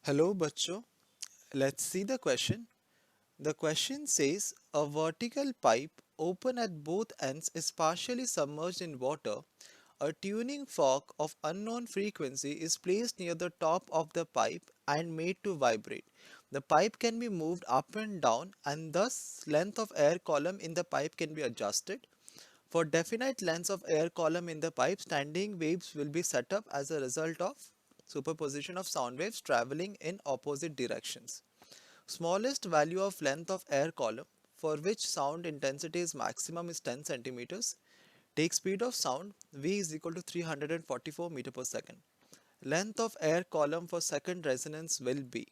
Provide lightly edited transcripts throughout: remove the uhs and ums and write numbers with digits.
Hello, bachcho. Let's see the question. The question says a vertical pipe open at both ends is partially submerged in water. A tuning fork of unknown frequency is placed near the top of the pipe and made to vibrate. The pipe can be moved up and down and thus length of air column in the pipe can be adjusted. For definite lengths of air column in the pipe, standing waves will be set up as a result of superposition of sound waves traveling in opposite directions. Smallest value of length of air column for which sound intensity is maximum is 10 centimeters. Take speed of sound v is equal to 344 meter per second. Length of air column for second resonance will be.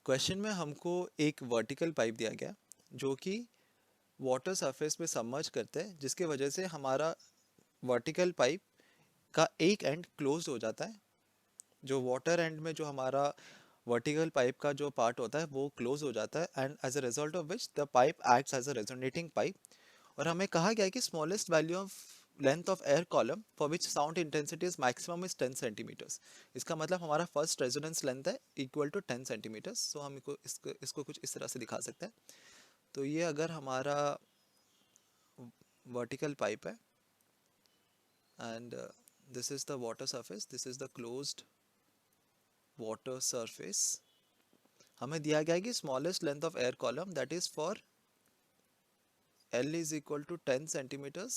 Question में हमको एक vertical pipe दिया गया जो कि water surface पे submerge करते हैं जिसके वजह से हमारा वर्टिकल पाइप का एक एंड क्लोज हो जाता है। जो वाटर एंड में जो हमारा वर्टिकल पाइप का जो पार्ट होता है वो क्लोज हो जाता है and as a result of which the pipe acts as a resonating pipe. और हमें कहा गया है कि smallest value of length of air column for which sound intensity is maximum is 10 centimetres. इसका मतलब हमारा फर्स्ट रेजोनेंस लेंथ है इक्वल टू 10 सेंटीमीटर्स। सो हम इसको कुछ इस तरह से दिखा सकते हैं। तो ये अगर हमारा वर्टिकल पाइप है and this is the water surface, this is the closed water surface. हमें दिया गया है कि smallest length of air column that is for L is equal to 10 centimetres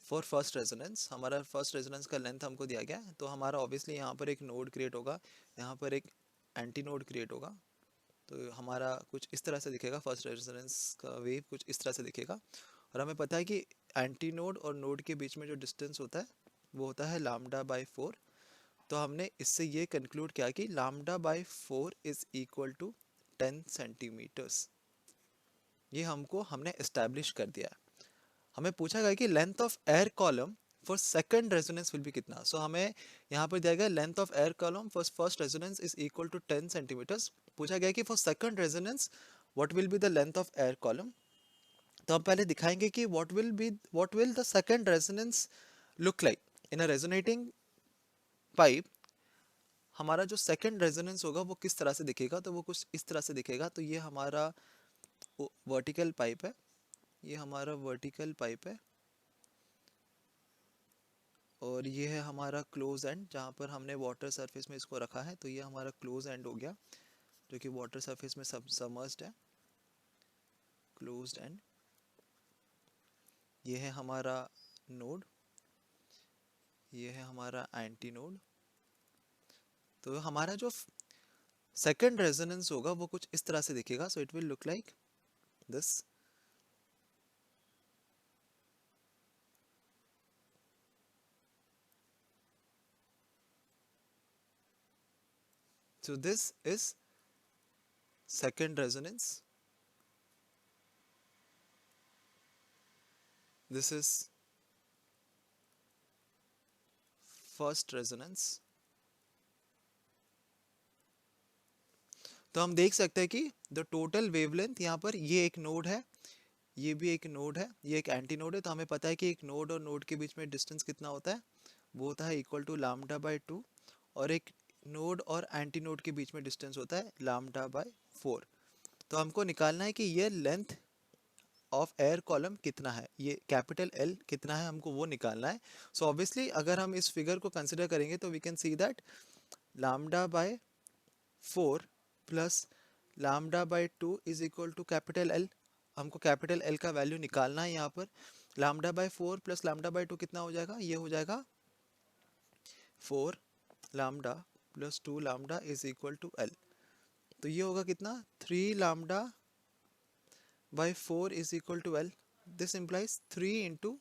for first resonance. हमारा फर्स्ट रेजोनेंस का length हमको दिया गया है तो हमारा ऑब्वियसली यहाँ पर एक नोड क्रिएट होगा, यहाँ पर एक एंटी नोड क्रिएट होगा। तो हमारा कुछ इस तरह से दिखेगा, फर्स्ट रेजोनेंस का वेव कुछ इस तरह से दिखेगा। और हमें पता है कि एंटी नोड और नोड के बीच में जो डिस्टेंस होता है वो होता है लामडा बाई 4। तो हमने इससे ये कंक्लूड किया कि lambda by 4 is equal to 10 centimetres. ये हमने एस्टैब्लिश कर दिया है। हमें पूछा गया कि length of air column for second resonance will be कितना। सो हमें यहाँ पर दिया गया length of air column for first resonance is equal to 10 centimetres. पूछा गया कि for second resonance what will be the length of air column. तो हम पहले दिखाएंगे कि what will the second resonance look like in a resonating pipe. हमारा जो सेकंड रेजोनेंस होगा वो किस तरह से दिखेगा, तो वो कुछ इस तरह से दिखेगा। तो ये हमारा वर्टिकल पाइप है, ये हमारा वर्टिकल पाइप है और ये है हमारा क्लोज एंड जहाँ पर हमने वाटर सरफेस में इसको रखा है। तो ये हमारा क्लोज एंड हो गया जो कि वाटर सरफेस में सबमर्ज्ड है, क्लोज्ड एंड। ये है हमारा नोड, ये है हमारा एंटी नोड। तो हमारा जो सेकंड रेजोनेंस होगा वो कुछ इस तरह से दिखेगा। So it will look like this. So this is second resonance. This is first resonance. तो हम देख सकते हैं कि द टोटल वेवलेंथ यहाँ पर ये एक नोड है, ये भी एक नोड है, ये एक एंटी नोड है। तो हमें पता है कि एक नोड और नोड के बीच में डिस्टेंस कितना होता है, वो होता है इक्वल टू लामडा बाई 2। और एक नोड और एंटी नोड के बीच में डिस्टेंस होता है लामडा बाई 4। तो हमको निकालना है कि ये लेंथ ऑफ एयर कॉलम कितना है, ये कैपिटल एल कितना है, हमको वो निकालना है। सो ऑब्वियसली अगर हम इस फिगर को कंसिडर करेंगे तो we can see that lambda by 4 plus lambda by 2 is equal to capital L. हमको कैपिटल एल का वैल्यू निकालना है यहाँ पर। Lambda by 4 plus lambda by 2 कितना हो जाएगा, ये हो जाएगा 4 lambda plus 2 lambda is equal to L. तो ये होगा कितना, 3 lambda by 4 is equal to L. This implies 3 into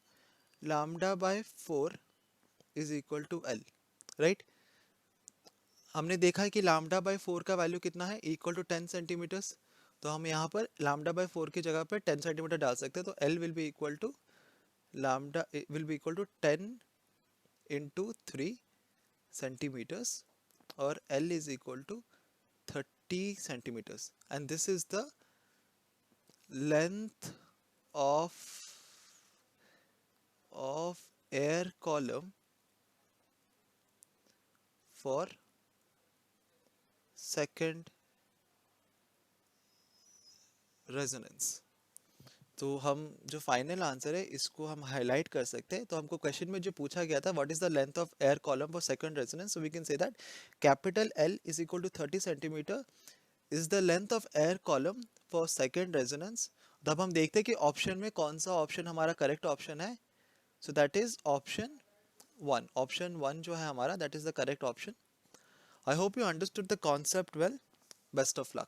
lambda by 4 is equal to L. Right? हमने देखा है कि lambda by 4 का वैल्यू कितना है, इक्वल टू 10 सेंटीमीटर्स। तो हम यहाँ पर lambda by 4 की जगह पर 10 सेंटीमीटर डाल सकते हैं। तो L will be equal to lambda will be equal to 10 into 3 centimeters और L is equal to 30 centimeters and this is the length of air column for second resonance. तो हम जो फाइनल आंसर है इसको हम हाईलाइट कर सकते हैं। तो हमको क्वेश्चन में जो पूछा गया था what is the length of air column for second resonance, so we can say that capital L is equal to 30 centimetre is the length of air column for second resonance. तो अब हम देखते हैं कि ऑप्शन में कौन सा option हमारा करेक्ट ऑप्शन है। So that is option one. Option one जो है हमारा that is the correct option. I hope you understood the concept well. Best of luck.